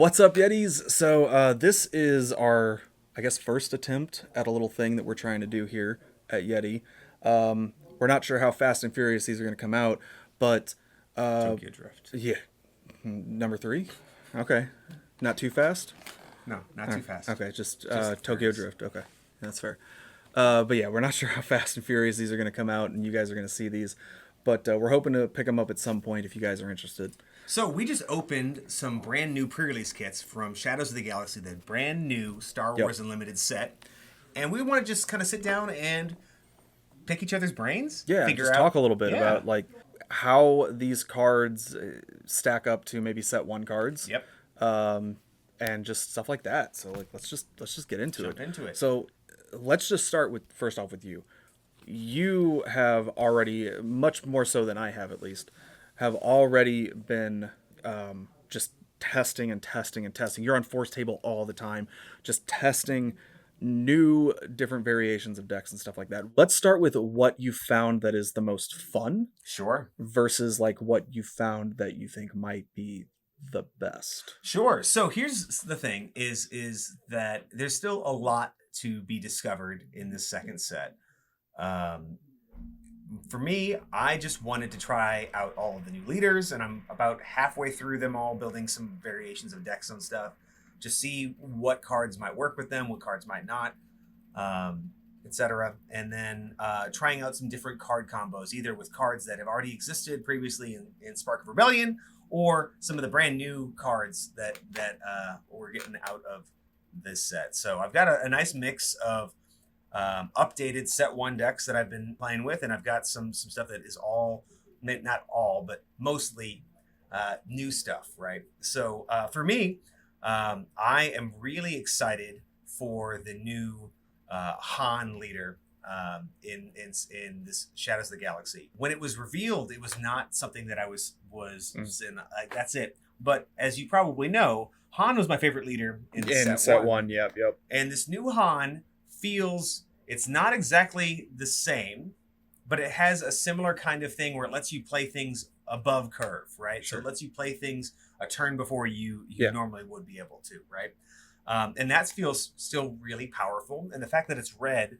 What's up, Yetis? So this is our, I guess, first attempt at a little thing that we're trying to do here at Yeti. We're not sure how fast and furious these are going to come out, but Tokyo Drift. yeah, number three. Okay, not too fast. No, not too fast. Okay, just Tokyo furious. Drift. Okay, that's fair. But yeah, we're not sure how fast and furious these are going to come out, and you guys are going to see these. But we're hoping to pick them up at some point if you guys are interested. So we just opened some brand new pre-release kits from Shadows of the Galaxy, the brand new Star Wars Unlimited set, and we want to just kind of sit down and pick each other's brains. Yeah, figure just out, talk a little bit about like how these cards stack up to maybe set one cards. Yep. And just stuff like that. So like let's just get into Jump into it. So let's just start with first off with you. You have already, much more so than I have at least, have already been just testing and testing and testing. You're on Force Table all the time, just testing new different variations of decks and stuff like that. Let's start with what you found that is the most fun Sure. versus like what you found that you think might be the best. Sure. So here's the thing: is that there's still a lot to be discovered in this second set. For me, I just wanted to try out all of the new leaders, and I'm about halfway through them all, building some variations of decks and stuff, just see what cards might work with them, what cards might not, etc. And then trying out some different card combos, either with cards that have already existed previously in Spark of Rebellion, or some of the brand new cards that we're getting out of this set. So I've got a nice mix of updated set one decks that I've been playing with, and I've got some stuff that is all, not all, but mostly new stuff, right? So for me, I am really excited for the new Han leader in this Shadows of the Galaxy. When it was revealed, it was not something that I was in. That's it. But as you probably know, Han was my favorite leader in set one. Yep. And this new Han feels, it's not exactly the same, but it has a similar kind of thing where it lets you play things above curve, right? Sure. So it lets you play things a turn before you normally would be able to, right? And that feels still really powerful. And the fact that it's red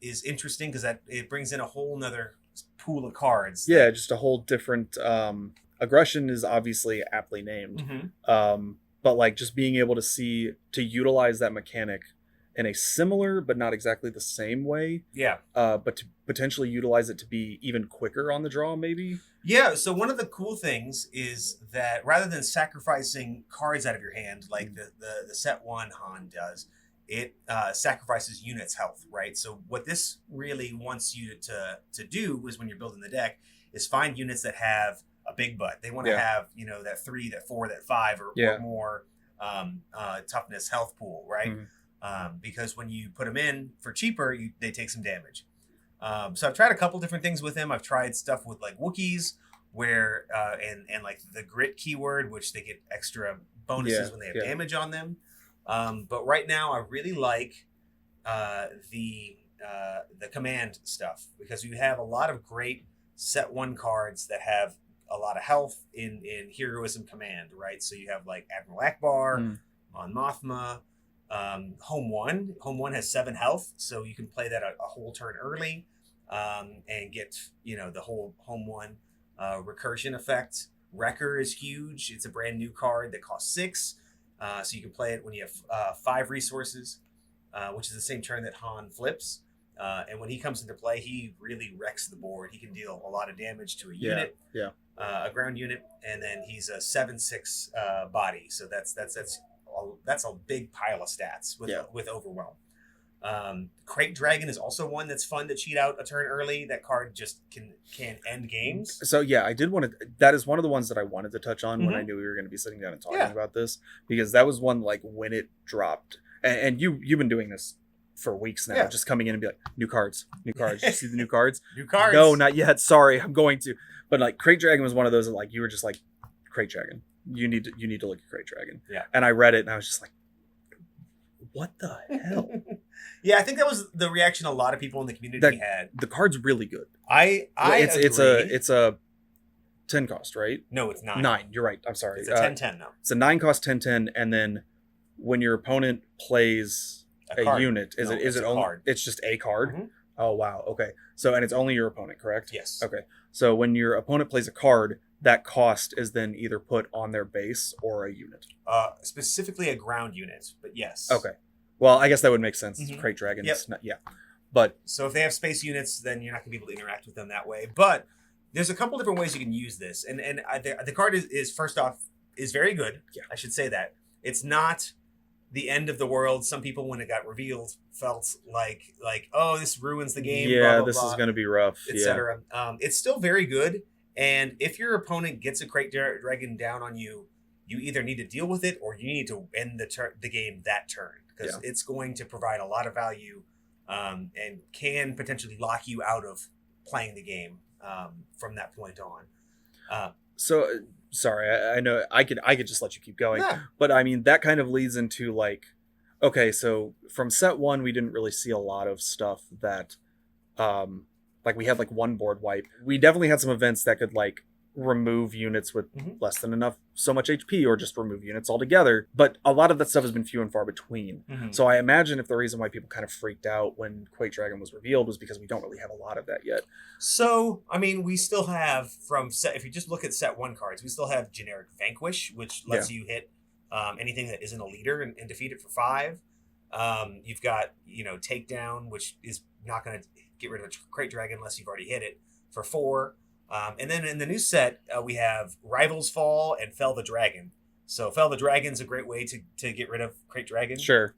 is interesting because that it brings in a whole nother pool of cards. Yeah, just a whole different aggression is obviously aptly named. Mm-hmm. But like just being able to utilize that mechanic in a similar but not exactly the same way. Yeah. But to potentially utilize it to be even quicker on the draw, maybe. Yeah, so one of the cool things is that rather than sacrificing cards out of your hand like the set one Han does, it sacrifices units health, right? So what this really wants you to do is when you're building the deck is find units that have a big butt. They want to have, that 3, that 4, that 5 or more toughness health pool, right? Mm-hmm. Because when you put them in for cheaper, they take some damage. So I've tried a couple different things with him. I've tried stuff with like Wookiees where and like the grit keyword, which they get extra bonuses when they have damage on them. But right now I really like the command stuff because you have a lot of great set one cards that have a lot of health in heroism command, right? So you have like Admiral Akbar, Mon Mothma, Home One has 7 health, so you can play that a whole turn early and get the whole Home One recursion effect. Wrecker is huge. It's a brand new card that costs 6, so you can play it when you have 5 resources, which is the same turn that Han flips. And when he comes into play, he really wrecks the board. He can deal a lot of damage to a unit, a ground unit, and then he's a 7/6 body. So that's a big pile of stats with Overwhelm. Krayt Dragon is also one that's fun to cheat out a turn early. That card just can end games. So yeah, I did want to. That is one of the ones that I wanted to touch on when I knew we were going to be sitting down and talking about this, because that was one like when it dropped, and you've been doing this for weeks now, just coming in and be like, new cards. Did you see the new cards? New cards? No, not yet. Sorry, I'm going to. But like Krayt Dragon was one of those that like you were just like, Krayt Dragon. You need to look at Krayt Dragon. Yeah. And I read it and I was just like, what the hell? Yeah, I think that was the reaction a lot of people in the community had. The card's really good. I agree. It's a 10 cost, right? No, it's 9. 9. You're right. I'm sorry. It's a 10/10 though. It's a 9 cost 10/10, and then when your opponent plays a card. unit, is No, it a only card. it's just a card? Mhm. Oh wow. Okay. So and it's only your opponent, correct? Yes. Okay. So when your opponent plays a card, that cost is then either put on their base or a unit. Specifically a ground unit, but yes. Okay. Well, I guess that would make sense. Mhm. Krayt Dragon. Yep. Yeah. But So if they have space units, then you're not going to be able to interact with them that way. But there's a couple different ways you can use this, and the card is first off is very good. Yeah. I should say that it's not the end of the world. Some people, when it got revealed, felt like oh, this ruins the game. yeah, blah, blah, this blah, is going to be rough. Yeah. etc. It's still very good, and if your opponent gets a Krayt Dragon down on you, you either need to deal with it or you need to end the game that turn, because it's going to provide a lot of value, and can potentially lock you out of playing the game from that point on. So sorry, I know I could just let you keep going, Yeah. but I mean that kind of leads into like, okay, so from set 1 we didn't really see a lot of stuff that, like we had like one board wipe. We definitely had some events that could like remove units with Mhm. less than so much HP, or just remove units altogether. But a lot of that stuff has been few and far between. Mhm. So I imagine if the reason why people kind of freaked out when Krayt Dragon was revealed was because we don't really have a lot of that yet. So, I mean, we still have if you just look at set 1 cards, we still have generic Vanquish, which lets you hit anything that isn't a leader and defeat it for 5. You've got, Takedown, which is not going to get rid of a Krayt Dragon unless you've already hit it, for 4. And then in the new set, we have Rivals Fall and Fell the Dragon. So Fell the Dragon's a great way to get rid of Krayt Dragon. Sure.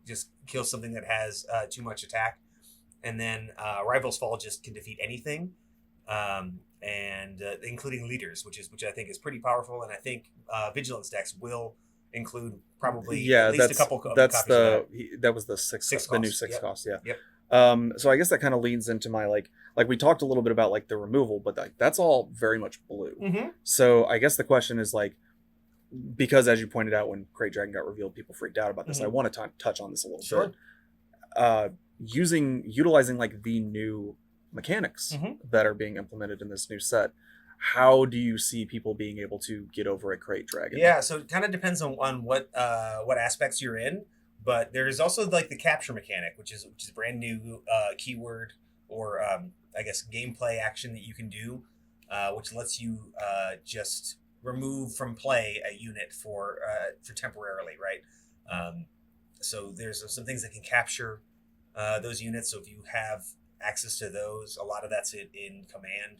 Just kill something that has too much attack. And then Rivals Fall just can defeat anything, and including leaders, which I think is pretty powerful. And I think Vigilance decks will include probably at least a couple of copies of that. That was the six Six the new cost, 6 yep. cost. Yeah. Yep. So I guess that kind of leans into my like we talked a little bit about like the removal, but like that's all very much blue. Mm-hmm. So I guess the question is like, because as you pointed out, when Krayt Dragon got revealed, people freaked out about this. Mhm. I want to touch on this a little Sure. bit. Utilizing like the new mechanics Mhm. that are being implemented in this new set. How do you see people being able to get over a Krayt Dragon? Yeah, so it kind of depends on what aspects you're in, but there's also like the capture mechanic, which is a brand new keyword, or I guess gameplay action that you can do, which lets you just remove from play a unit for temporarily, right? So there's some things that can capture those units. So if you have access to those, a lot of that's in command.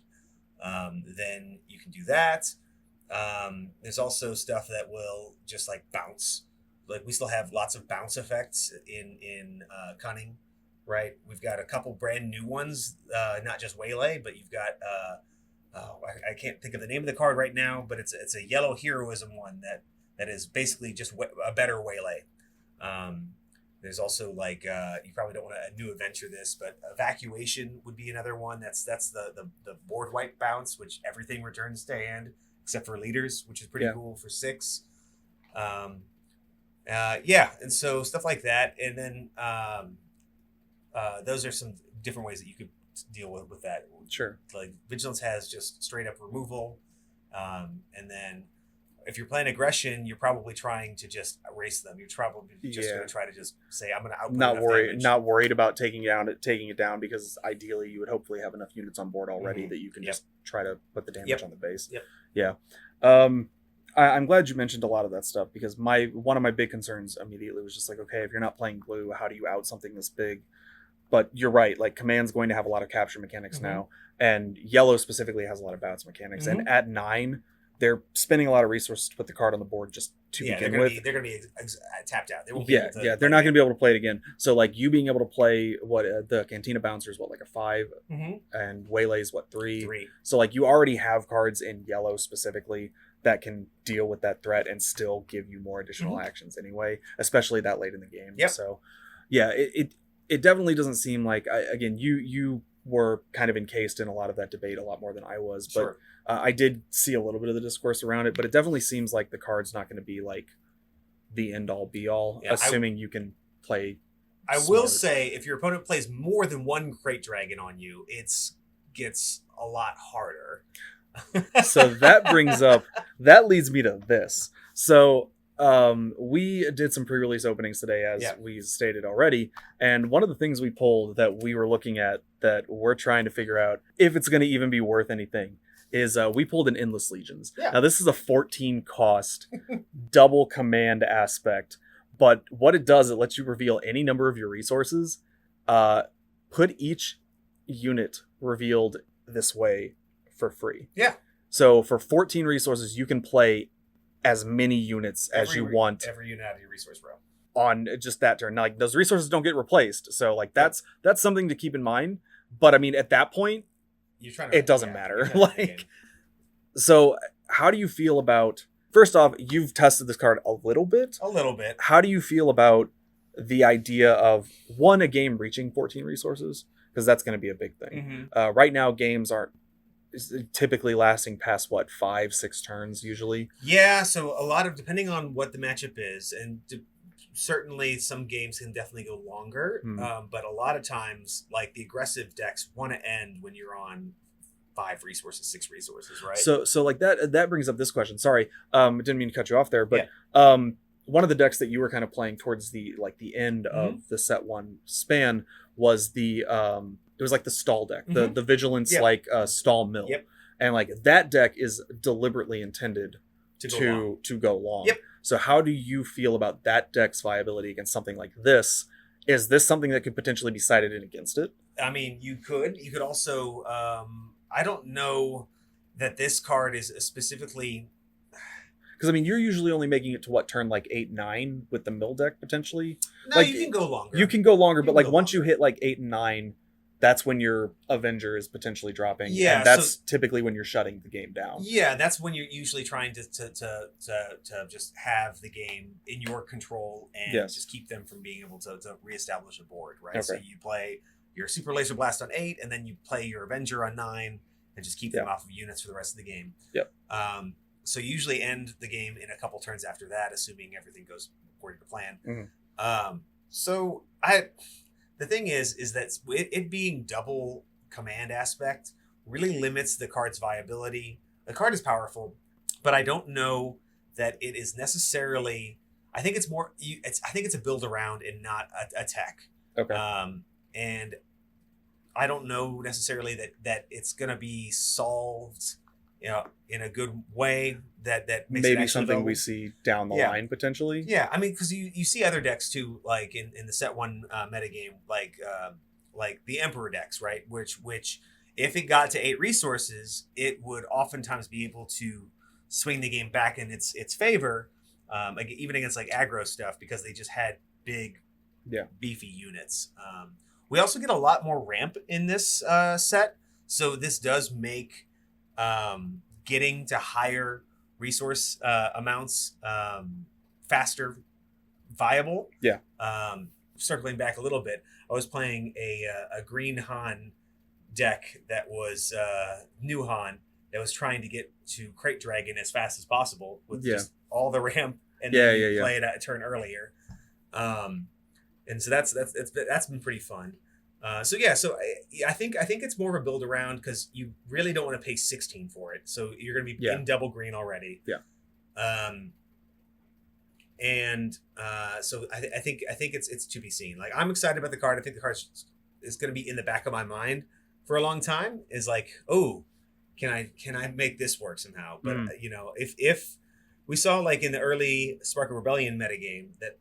Then you can do that. There's also stuff that will just like bounce. Like we still have lots of bounce effects in Cunning, right? We've got a couple brand new ones, not just Waylay, but you've got I can't think of the name of the card right now, but it's a yellow heroism one that is basically just a better Waylay. There's also like you probably don't want to new adventure this, but Evacuation would be another one. That's the board wipe bounce, which everything returns to hand except for leaders, which is pretty cool for 6. And so stuff like that, and then those are some different ways that you could deal with that. Sure. Like Vigilance has just straight up removal, and then if you're playing aggression, you're probably trying to just erase them. You're probably just going to try to just say, I'm going to output not worried about taking it down, because ideally you would hopefully have enough units on board already that you can just try to put the damage on the base. Yeah. I'm glad you mentioned a lot of that stuff, because one of my big concerns immediately was just like, okay, if you're not playing blue, how do you out something this big? But you're right, like Command's going to have a lot of capture mechanics now, and yellow specifically has a lot of bounce mechanics. And at 9, they're spending a lot of resources to put the card on the board just to begin with. They're going to be tapped out. They won't be able to they're not going to be able to play it again. So like you being able to play the Cantina Bouncer is like a 5, and Waylay's 3. 3. So like you already have cards in yellow specifically that can deal with that threat and still give you more additional actions anyway, especially that late in the game. So yeah, it definitely doesn't seem like, again, you were kind of encased in a lot of that debate a lot more than I was, but I did see a little bit of the discourse around it, but it definitely seems like the card's not going to be like the end all be all, assuming you can play. I will say, if your opponent plays more than one Krayt Dragon on you, it gets a lot harder. So that leads me to this. So we did some pre-release openings today, as we stated already, and one of the things we pulled that we were looking at that we're trying to figure out if it's going to even be worth anything is we pulled an Endless Legions. Yeah. Now this is a 14 cost double command aspect, but what it does, it lets you reveal any number of your resources, put each unit revealed this way for free. Yeah. So for 14 resources, you can play as many units as you want. Every unit out of your resource row. On just that turn. Now, like, those resources don't get replaced. So like that's something to keep in mind. But I mean, at that point, it doesn't matter. Like, so how do you feel about, first off, you've tested this card a little bit. A little bit. How do you feel about the idea of a game reaching 14 resources? Because that's going to be a big thing. Mm-hmm. Right now, games aren't typically lasting past 5-6 turns usually. Yeah, so a lot of, depending on what the matchup is, and certainly some games can definitely go longer, but a lot of times, like, the aggressive decks want to end when you're on 5 resources, 6 resources, right? So like that brings up this question. Sorry, didn't mean to cut you off there, but one of the decks that you were kind of playing towards the end of the set 1 span was the it was like the stall deck, the vigilance stall mill. Yep. And like that deck is deliberately intended to go long. Yep. So how do you feel about that deck's viability against something like this? Is this something that could potentially be sided in against it? I mean, you could also, I don't know that this card is specifically, because I mean, you're usually only making it to what, turn like 8-9 with the mill deck potentially. No, like, you can go longer. You can go longer, but like once you hit like 8 and 9, that's when your Avenger is potentially dropping. Yeah, and that's typically when you're shutting the game down. Yeah, that's when you're usually trying to just have the game in your control and just keep them from being able to reestablish a board, right? Okay. So you play your Super Laser Blast on 8, and then you play your Avenger on 9, and just keep them off of units for the rest of the game. Yep. So you usually end the game in a couple turns after that, assuming everything goes according to plan. Mm-hmm. The thing is that it being double command aspect really limits the card's viability. The card is powerful, but I don't know that it is necessarily. I think it's more. I think it's a build around and not a tech. Okay. And I don't know necessarily that it's going to be solved, in a good way that makes maybe it something available. We see down the line potentially. Yeah, I mean, because you see other decks too, like in the set 1 metagame, like the Emperor decks, right? Which if it got to 8 resources, it would oftentimes be able to swing the game back in its favor, even against like aggro stuff, because they just had big, beefy units. We also get a lot more ramp in this set, so this does make getting to higher resource amounts faster viable. Yeah. Circling back a little bit, I was playing a green Han deck that was new Han that was trying to get to Krayt Dragon as fast as possible with just all the ramp and then play it a turn earlier. And so that's been pretty fun. So I think it's more of a build around because you really don't want to pay 16 for it. So you're going to be in double green already. Yeah. So I think it's to be seen. Like, I'm excited about the card. I think the card is going to be in the back of my mind for a long time. Is like, oh, can I make this work somehow? But if we saw, like, in the early Spark of Rebellion metagame that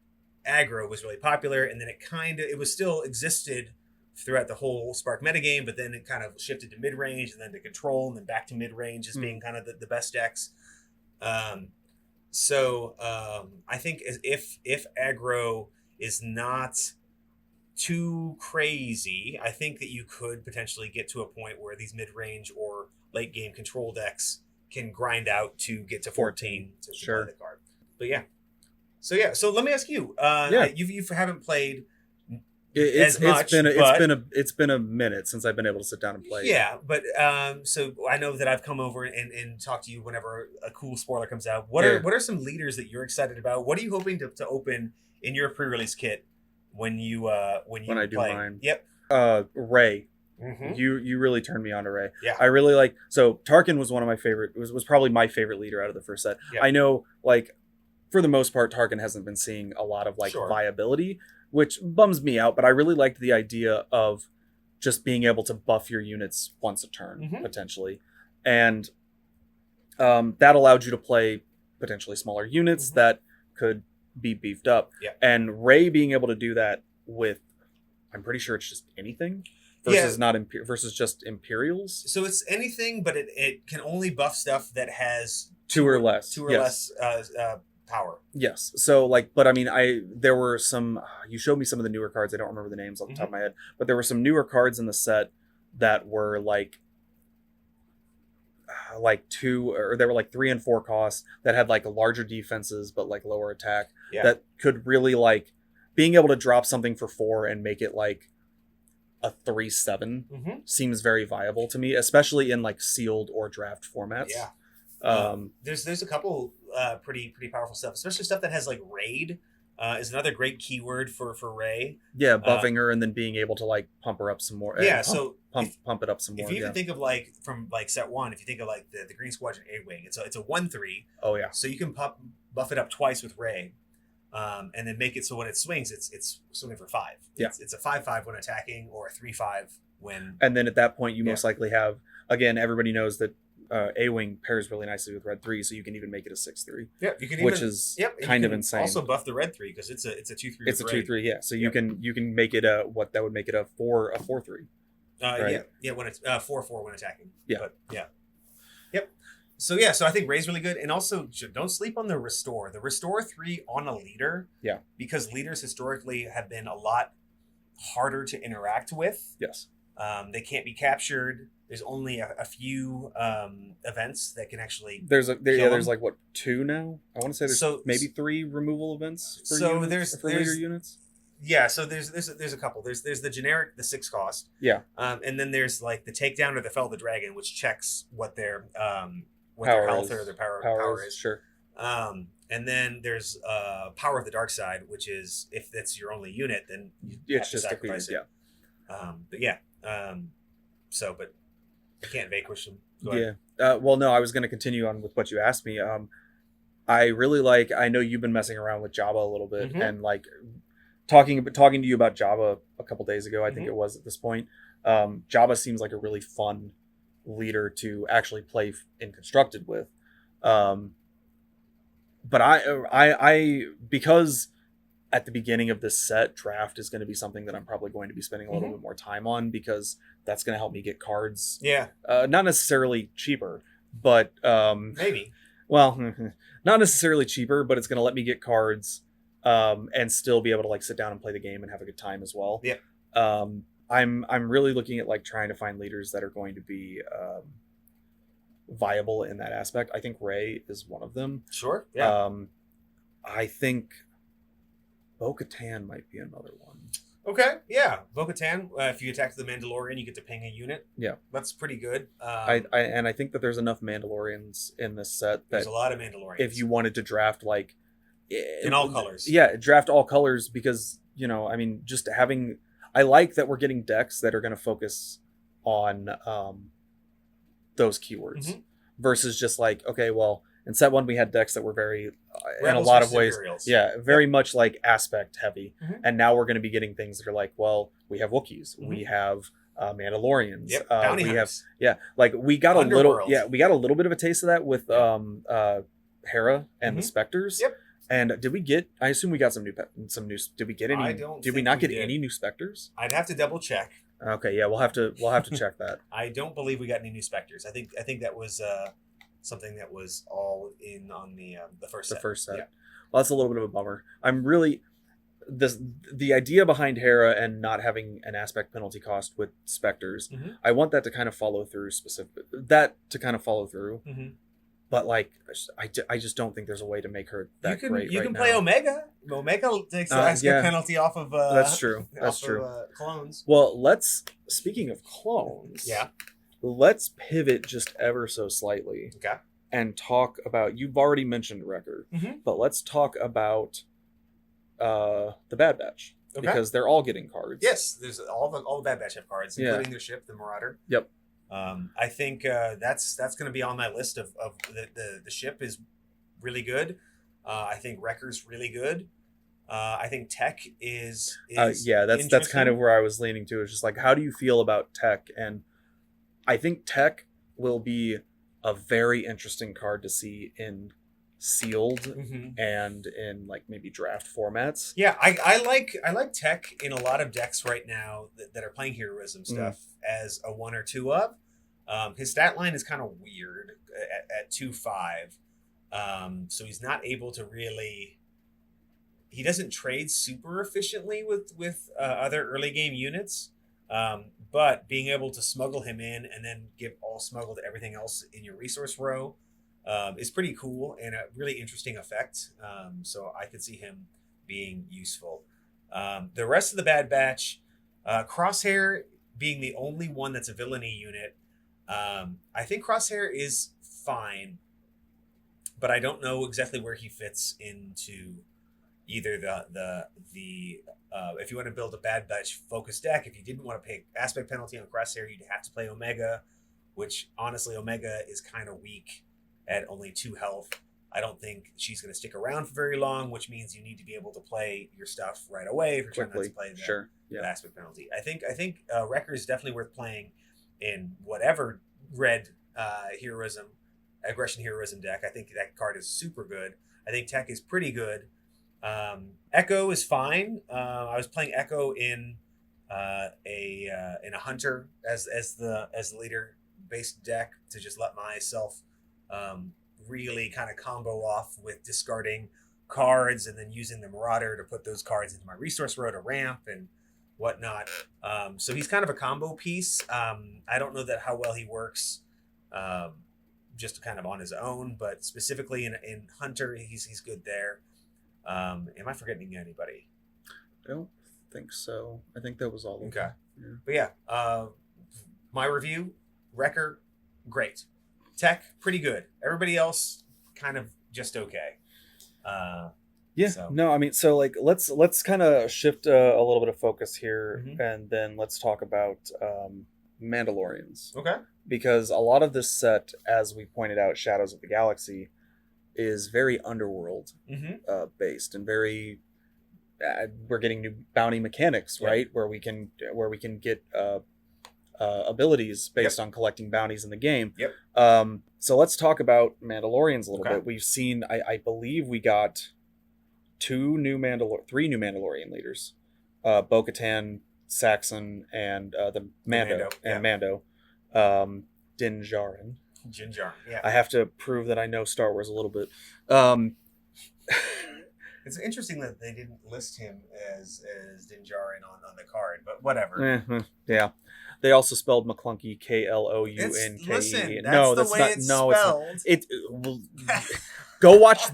aggro was really popular, and then it was still existed throughout the whole Spark metagame, but then it kind of shifted to mid-range and then to control and then back to mid-range as being kind of the best decks. I think if aggro is not too crazy, I think that you could potentially get to a point where these mid-range or late game control decks can grind out to get to 14 to play the card. But so let me ask you, you haven't played it's been a minute since I've been able to sit down and play. Yeah, but so I know that I've come over and talked to you whenever a cool spoiler comes out. What are some leaders that you're excited about? What are you hoping to open in your pre-release kit when I do mine? Yep. Ray Mhm. You really turned me on to Ray. Yeah. I really like. So Tarkin was one of my favorite. Was probably my favorite leader out of the first set. Yeah. I know, like, for the most part, Tarkin hasn't been seeing a lot of like Sure. viability, which bums me out. But I really liked the idea of just being able to buff your units once a turn potentially, and that allowed you to play potentially smaller units that could be beefed up. Yeah. And Ray being able to do that with, I'm pretty sure it's just anything versus not versus just Imperials. So it's anything, but it can only buff stuff that has two or less power. Yes. So like, but I mean, there were some. You showed me some of the newer cards. I don't remember the names off the top of my head, but there were some newer cards in the set that were like two, or they were like 3 and 4 costs that had like larger defenses but like lower attack. Yeah. That could really like being able to drop something for 4 and make it like a 3/7 seems very viable to me, especially in like sealed or draft formats. Yeah. There's a couple pretty powerful stuff, especially stuff that has like raid. Is another great keyword for Ray. Yeah, buffing her and then being able to like pump her up some more. Yeah, pump it up some more. If you even think of like from like set 1, if you think of like the Green Squadron A-Wing, it's a 1/3. Oh yeah. So you can buff it up twice with Ray, and then make it so when it swings, it's swinging for 5. Yeah. It's a 5/5 when attacking, or a 3/5 when. And then at that point, you most likely have, again, everybody knows that A-Wing pairs really nicely with Red 3, so you can even make it a 6/3. Yeah, you can, which is kind of insane. Also buff the Red 3 because it's a 2/3. It's a 2/3, yeah. So you can make it a that would make it a 4/3. Right? Yeah, when it's 4/4 when attacking. Yeah, but yep. So I think Ray's really good, and also don't sleep on the Restore. The Restore 3 on a leader. Yeah, because leaders historically have been a lot harder to interact with. Yes. They can't be captured. There's only a few events that can actually. There's like what, 2 now? I want to say there's maybe 3 removal events for leader units. Yeah, so there's a couple. There's the generic, the 6 cost. Yeah. And then there's like the takedown or the fell of the dragon, which checks what their their health or their power is. Sure. And then there's Power of the Dark Side, which is if that's your only unit, then you have to sacrifice it. Yeah. But yeah. But I can't vanquish them. Yeah. Well, no, I was going to continue on with what you asked me. I really like. I know you've been messing around with Jabba a little bit, and like talking to you about Jabba a couple days ago. I think it was at this point. Jabba seems like a really fun leader to actually play in constructed with. But I because at the beginning of this set, draft is going to be something that I'm probably going to be spending a little bit more time on, because that's going to help me get cards. Yeah. Not necessarily cheaper, but maybe. Well, not necessarily cheaper, but it's going to let me get cards and still be able to like sit down and play the game and have a good time as well. Yeah. I'm really looking at like trying to find leaders that are going to be viable in that aspect. I think Ray is one of them. Sure. Yeah. I think Bo-Katan might be another one. Okay. Yeah. Bo-Katan. If you attack the Mandalorian, you get to ping a unit. Yeah. That's pretty good. I think that there's enough Mandalorians in this set that there's a lot of Mandalorians. If you wanted to draft like in all colors. Yeah, draft all colors, because I mean, just having. I like that we're getting decks that are going to focus on those keywords versus just like, okay, well, in set 1 we had decks that were very in a lot of ways very much like aspect heavy, and now we're going to be getting things that are like, well, we have Wookiees, we have Mandalorians, bounty we hunters. have like we got a little bit of a taste of that with Hera and the Spectres. And did we get? I assume we got some new. Did we get any? Did we not get any new Spectres? I'd have to double check. Okay, yeah, we'll have to check that. I don't believe we got any new Spectres. I think that was something that was all in on the first set. The first set. Yeah. Well, that's a little bit of a bummer. I'm really the idea behind Hera and not having an aspect penalty cost with Spectres. I want that to kind of follow through But like, I just don't think there's a way to make her that great. You can play Omega. Omega takes a penalty off of. That's true. That's true. Clones. Well, speaking of clones. Yeah. Let's pivot just ever so slightly. Okay. And talk about. You've already mentioned Wrecker, but let's talk about the Bad Batch. because they're all getting cards. Yes, there's all the Bad Batch have cards, including their ship, the Marauder. Yep. I think that's going to be on my list of the ship is really good. I think Wrecker's really good. I think Tech is that's kind of where I was leaning to. It's just like, how do you feel about Tech? And I think Tech will be a very interesting card to see in sealed and in like maybe draft formats. Yeah, I like Tech in a lot of decks right now that are playing heroism stuff as a 1 or 2 of. His stat line is kind of weird at 2/5. So he's not able to really. He doesn't trade super efficiently with other early game units, but being able to smuggle him in and then give all smuggle to everything else in your resource row is pretty cool and a really interesting effect. So I could see him being useful. The rest of the Bad Batch, Crosshair being the only one that's a villainy unit, I think Crosshair is fine, but I don't know exactly where he fits into either the if you want to build a Bad Batch focus deck. If you didn't want to pay aspect penalty on Crosshair, you'd have to play Omega, which honestly Omega is kind of weak at only 2 health. I don't think she's going to stick around for very long, which means you need to be able to play your stuff right away if you're trying not to play the aspect penalty. I think Wrecker is definitely worth playing in whatever red aggression heroism deck. I think that card is super good. I think Tech is pretty good. Echo is fine. I was playing Echo in a Hunter as the leader based deck to just let myself really kind of combo off with discarding cards and then using the Marauder to put those cards into my resource row to ramp and whatnot. So he's kind of a combo piece. I don't know how well he works just kind of on his own, but specifically in Hunter, he's good there. Am I forgetting anybody? I don't think so. I think that was all. Okay. Yeah. But yeah, my review, Wrecker, great. Tech, pretty good. Everybody else, kind of just okay. No, I mean, so like let's kind of shift a little bit of focus here, and then let's talk about Mandalorians. Okay. Because a lot of this set, as we pointed out, Shadows of the Galaxy, is very underworld based and very. We're getting new bounty mechanics, right? Where we can get abilities based on collecting bounties in the game. So let's talk about Mandalorians a little bit. We've seen, I believe we got 3 new Mandalorian leaders, Bo-Katan, Saxon, and the Mando, Din Djarin. Yeah. I have to prove that I know Star Wars a little bit. It's interesting that they didn't list him as Din Djarin on the card, but whatever. Yeah. They also spelled Maclunkey Klounke. Listen, that's spelled. Go watch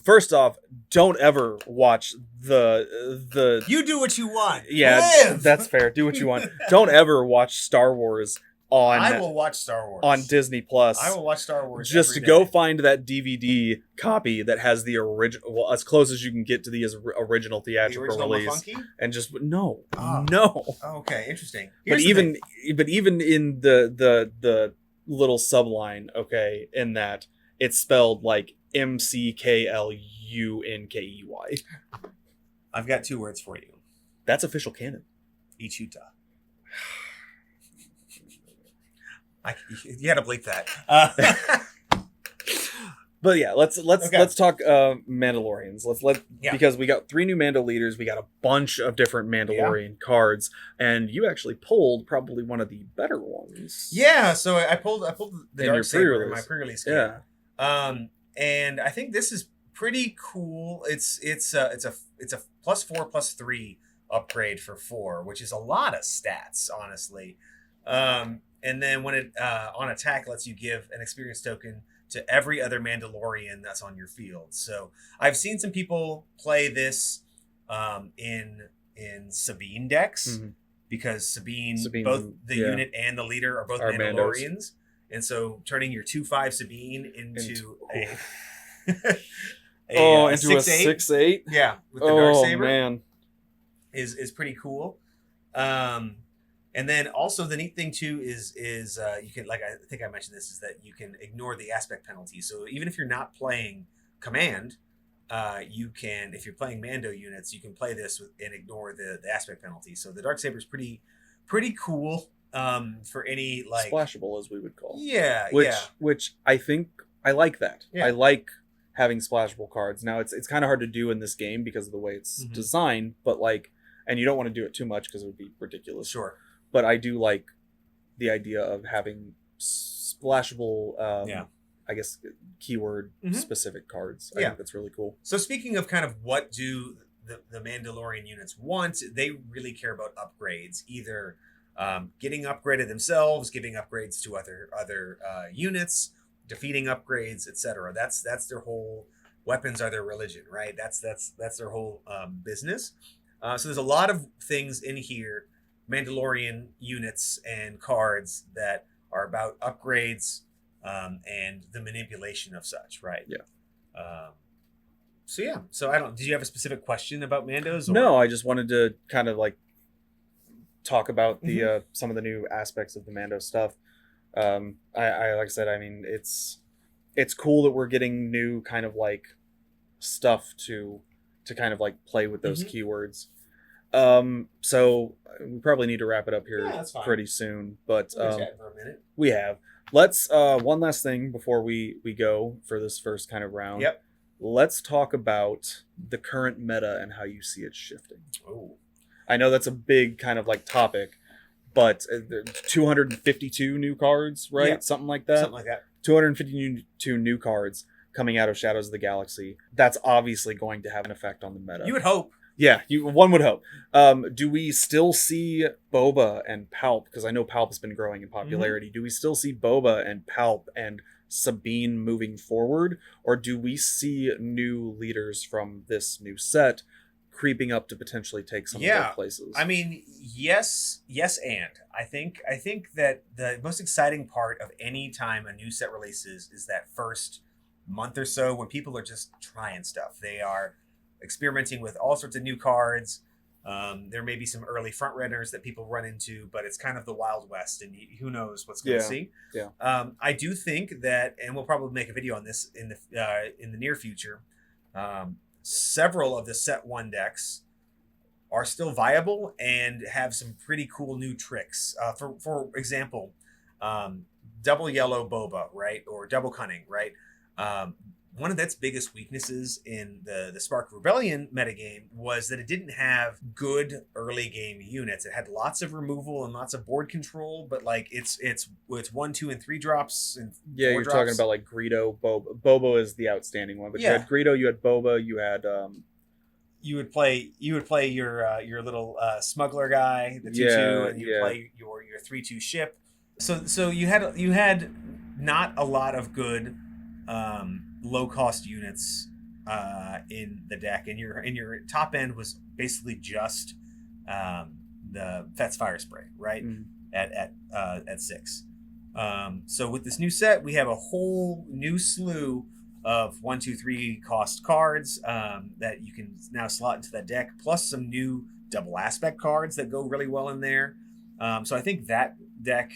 first off, don't ever watch the You do what you want. Yeah, Live! That's fair. Do what you want. Don't ever watch Star Wars I will watch Star Wars on Disney Plus. I will watch Star Wars just to go find that DVD copy that has the original, well, as close as you can get to the original theatrical release, Maclunkey? And just no. Okay, interesting. But even in the little subline, okay, in that it's spelled like MCKLUNKEY. I've got 2 words for you. That's official canon. Ichuta. You had to bleep that. But yeah, let's talk Mandalorians. Because we got 3 new Mando leaders, we got a bunch of different Mandalorian cards, and you actually pulled probably one of the better ones. Yeah, so I pulled the Darksaber in my pre-release game. Yeah. And I think this is pretty cool. It's a +4/+3 upgrade for 4, which is a lot of stats, honestly. And then when it on attack lets you give an experience token to every other Mandalorian that's on your field. So I've seen some people play this in Sabine decks because Sabine both the unit and the leader are both Mandalorians. Mandos. And so turning your 2/5 Sabine into a 6/8. Yeah, with the Darksaber. Man. is pretty cool. Um, and then also the neat thing too is you can, like, I think I mentioned this, is that you can ignore the aspect penalty. So even if you're not playing command, you can, if you're playing Mando units, you can play this and ignore the aspect penalty. So the Darksaber is pretty cool, for any, like, Splashable, as we would call. yeah, Which yeah, which I think I like that. Yeah. I like having splashable cards. Now it's kind of hard to do in this game because of the way it's Mhm. designed, but like, and you don't want to do it too much because it would be ridiculous. sure, But I do like the idea of having splashable, Yeah. I guess, keyword Mhm. specific cards. I Yeah. think that's really cool. So speaking of kind of what do the Mandalorian units want, they really care about upgrades, either getting upgraded themselves, giving upgrades to other units, defeating upgrades, etc. That's their whole, weapons are their religion, right? That's their whole business. So there's a lot of things in here, Mandalorian units and cards, that are about upgrades, and the manipulation of such, right? Yeah. So yeah. So I don't. Did you have a specific question about Mandos? Or? No, I just wanted to kind of like talk about the Mm-hmm. some of the new aspects of the Mando stuff. I like I said, I mean, it's cool that we're getting new kind of like stuff to kind of like play with those Mhm. keywords. So we probably need to wrap it up here Yeah, that's fine. pretty soon, but We'll chat for a minute. we have. Let's one last thing before we go for this first kind of round. Yep. Let's talk about the current meta and how you see it shifting. Oh. I know that's a big kind of like topic, but 252 new cards, right? Yeah. Something like that. Something like that. 252 new cards coming out of Shadows of the Galaxy. That's obviously going to have an effect on the meta. You would hope. Yeah, one would hope. Do we still see Boba and Palp? Because I know Palp has been growing in popularity. Do we still see Boba and Palp and Sabine moving forward? Or do we see new leaders from this new set creeping up to potentially take some of their places? I mean, yes, and I think that the most exciting part of any time a new set releases is that first month or so when people are just trying stuff. They are experimenting with all sorts of new cards. There may be some early front runners that people run into, but it's kind of the Wild West, and who knows what's going to see. Yeah. I do think that, and we'll probably make a video on this in the near future. Several of the set 1 decks are still viable and have some pretty cool new tricks. For example, double yellow Boba, right, or double cunning, right. One of its biggest weaknesses in the Spark of Rebellion metagame was that it didn't have good early game units. It had lots of removal and lots of board control, but like it's 1, 2, and 3 drops and yeah, 4 you're drops. talking about like Greedo, Boba. Boba is the outstanding one, but you had Greedo, you had Boba, you had you would play your little smuggler guy, the 2/2, and you would play your 3/2 ship. So you had not a lot of good low cost units in the deck, and your top end was basically just the Fet's Fire Spray, right? At 6. So with this new set, we have a whole new slew of 1, 2, 3 cost cards that you can now slot into that deck, plus some new double aspect cards that go really well in there. So I think that deck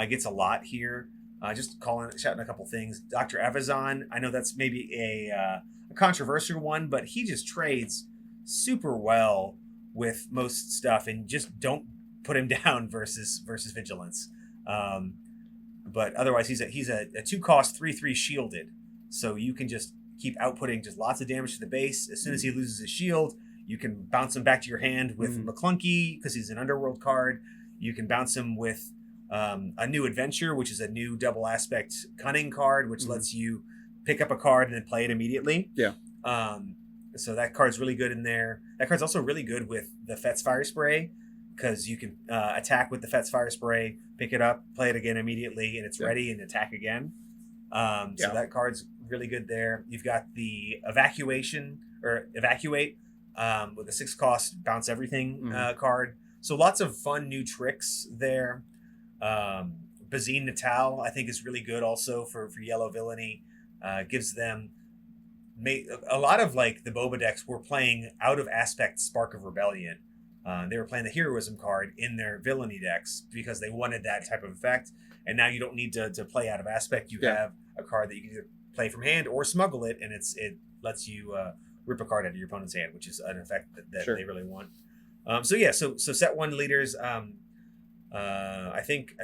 gets a lot here. Just shouting a couple things. Dr. Avazon, I know that's maybe a controversial one, but he just trades super well with most stuff, and just don't put him down versus Vigilance. But otherwise, he's a 2-cost 3/3 shielded, so you can just keep outputting just lots of damage to the base. As soon as he loses his shield, you can bounce him back to your hand with Maclunkey, because he's an underworld card. You can bounce him with a new adventure, which is a new double aspect cunning card, which lets you pick up a card and then play it immediately. Yeah. So that card's really good in there. That card's also really good with the Fet's Fire Spray, because you can attack with the Fet's Fire Spray, pick it up, play it again immediately, and it's ready, and attack again. So that card's really good there. You've got the Evacuate with a 6-cost bounce everything card. So lots of fun new tricks there. Bazine Natal, I think, is really good also for yellow villainy. Gives them a lot of, like, the Boba decks were playing out of aspect Spark of Rebellion, They were playing the heroism card in their villainy decks because they wanted that type of effect. And now you don't need to play out of aspect. You have a card that you can either play from hand or smuggle it, and it lets you rip a card out of your opponent's hand, which is an effect that they really want. So set one leaders. I think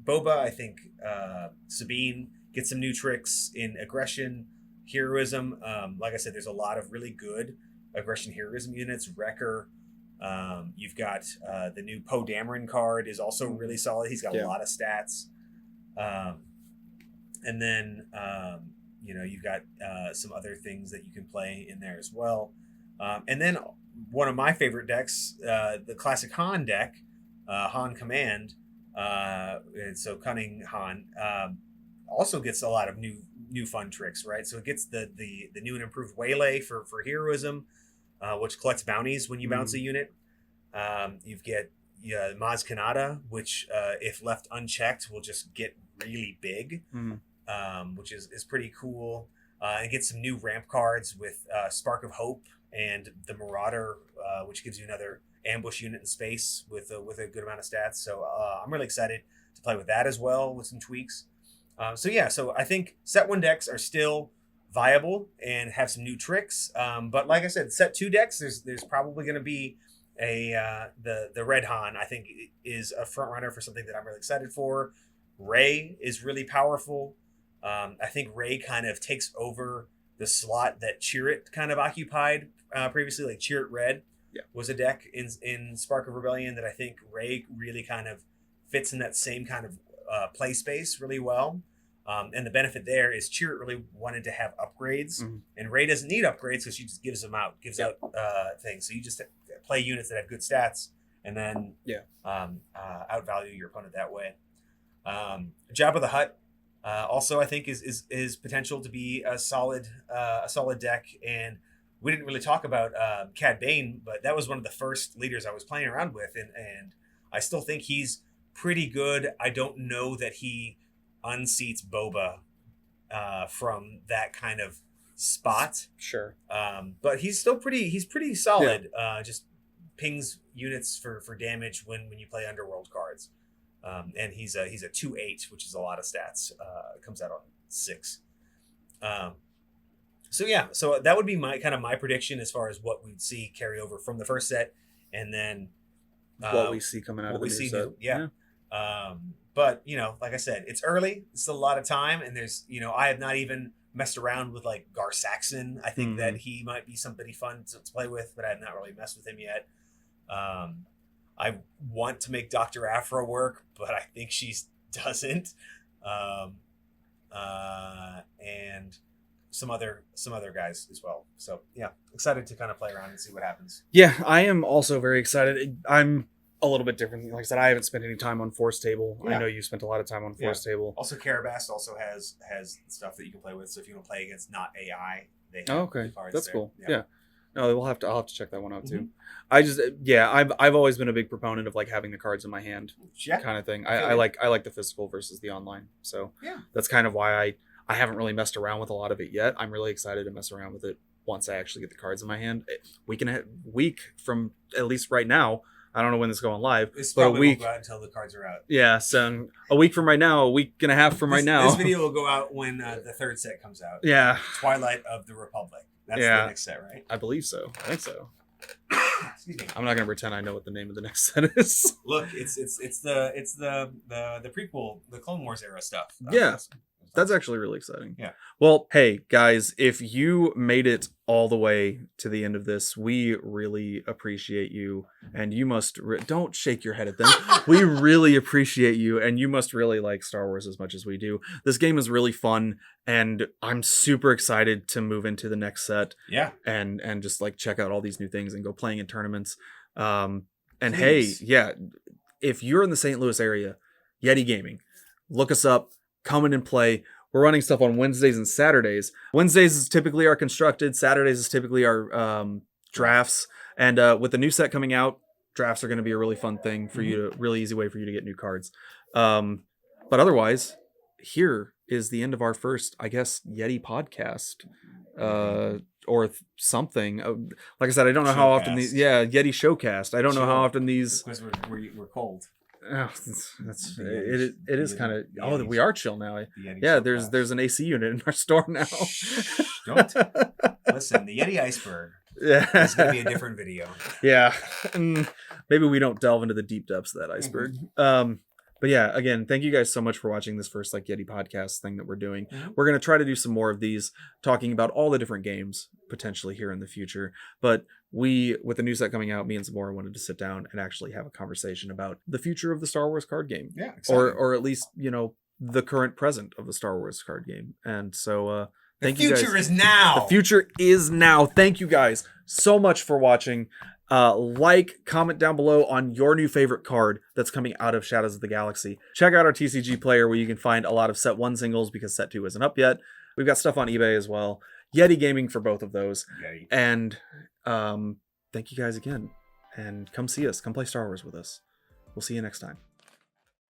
Boba. I think Sabine gets some new tricks in aggression, heroism. Like I said, there's a lot of really good aggression heroism units. Wrecker. You've got the new Poe Dameron card is also really solid. He's got a lot of stats. And then you've got some other things that you can play in there as well. And then one of my favorite decks, the classic Han deck, Han Command. And so Cunning Han also gets a lot of new fun tricks, right? So it gets the new and improved Waylay for heroism, which collects bounties when you bounce a unit. You've got Maz Kanata, which if left unchecked will just get really big, which is pretty cool. And get some new ramp cards with Spark of Hope and the Marauder, which gives you another ambush unit in space with a good amount of stats. So I'm really excited to play with that as well with some tweaks. So I think set one decks are still viable and have some new tricks. But like I said, set two decks, there's probably going to be the Red Han. I think is a front runner for something that I'm really excited for. Rey is really powerful. I think Rey kind of takes over the slot that Chirrut kind of occupied previously. Like Chirrut Red was a deck in Spark of Rebellion that I think Rey really kind of fits in that same kind of play space really well. And the benefit there is Chirrut really wanted to have upgrades, and Rey doesn't need upgrades because she just gives out things. So you just play units that have good stats, and then outvalue your opponent that way. Jabba the Hutt also I think is potential to be a solid deck, and we didn't really talk about Cad Bane, but that was one of the first leaders I was playing around with, and I still think he's pretty good. I don't know that he unseats Boba from that kind of spot. Sure. But he's pretty solid. Just pings units for damage when you play Underworld cards. And he's a 2/8, which is a lot of stats. Comes out on 6. So that would be my prediction as far as what we'd see carry over from the first set, and then what we see coming out of the new set. But like I said, it's early. It's still a lot of time, and there's I have not even messed around with like Gar Saxon. I think that he might be somebody fun to play with, but I have not really messed with him yet. I want to make Dr. Afra work, but I think she doesn't. And some other guys as well. So yeah, excited to kind of play around and see what happens. Yeah, I am also very excited. I'm a little bit different. Like I said, I haven't spent any time on Force Table. I know you spent a lot of time on Force Table. Also, Karabast also has stuff that you can play with. So if you want to play against not AI, they have cards. That's there. cool. Yeah. No, I'll have to check that one out too. I've always been a big proponent of like having the cards in my hand, kind of thing. I like the physical versus the online. So that's kind of why I haven't really messed around with a lot of it yet. I'm really excited to mess around with it once I actually get the cards in my hand. Week from at least right now. I don't know when this is going live, but a week won't go out until the cards are out. Yeah, so a week from right now, a week and a half from right now. This video will go out when the third set comes out. Yeah, Twilight of the Republic. That's the next set, right? I believe so. I think so. Excuse me. I'm not gonna pretend I know what the name of the next set is. Look, it's the prequel, the Clone Wars era stuff. That's actually really exciting. Yeah. Well, hey guys, if you made it all the way to the end of this, we really appreciate you, and you must don't shake your head at them. We really appreciate you, and you must really like Star Wars as much as we do. This game is really fun, and I'm super excited to move into the next set. Yeah. And just like check out all these new things and go playing in tournaments. And Please. hey, if you're in the St. Louis area, Yeti Gaming, look us up. Come in and play. We're running stuff on Wednesdays and Saturdays. Wednesdays is typically our constructed. Saturdays is typically our drafts. And with the new set coming out, drafts are going to be a really fun thing for you to, really easy way for you to get new cards. But otherwise, here is the end of our first, I guess, Yeti podcast. something. Like I said, I don't know how often these. Yeah, Yeti Showcast. I don't know how often these. Because we're cold. Oh, it is kind of. Oh, we are chill now. Yeah, there's an AC unit in our store now. Don't listen. The Yeti iceberg. Yeah, it's gonna be a different video. Yeah, maybe we don't delve into the deep depths of that iceberg. But yeah, again, thank you guys so much for watching this first Yeti podcast thing that we're doing. We're gonna try to do some more of these, talking about all the different games potentially here in the future. But with the new set coming out, me and Zamora wanted to sit down and actually have a conversation about the future of the Star Wars card game. Yeah, exciting. or at least the current present of the Star Wars card game. And so thank you guys. The future is now. The future is now. Thank you guys so much for watching. Comment down below on your new favorite card that's coming out of Shadows of the Galaxy. Check out our TCG player where you can find a lot of set 1 singles because set 2 isn't up yet. We've got stuff on eBay as well. Yeti Gaming for both of those. Yeti. And thank you guys again. And come see us. Come play Star Wars with us. We'll see you next time.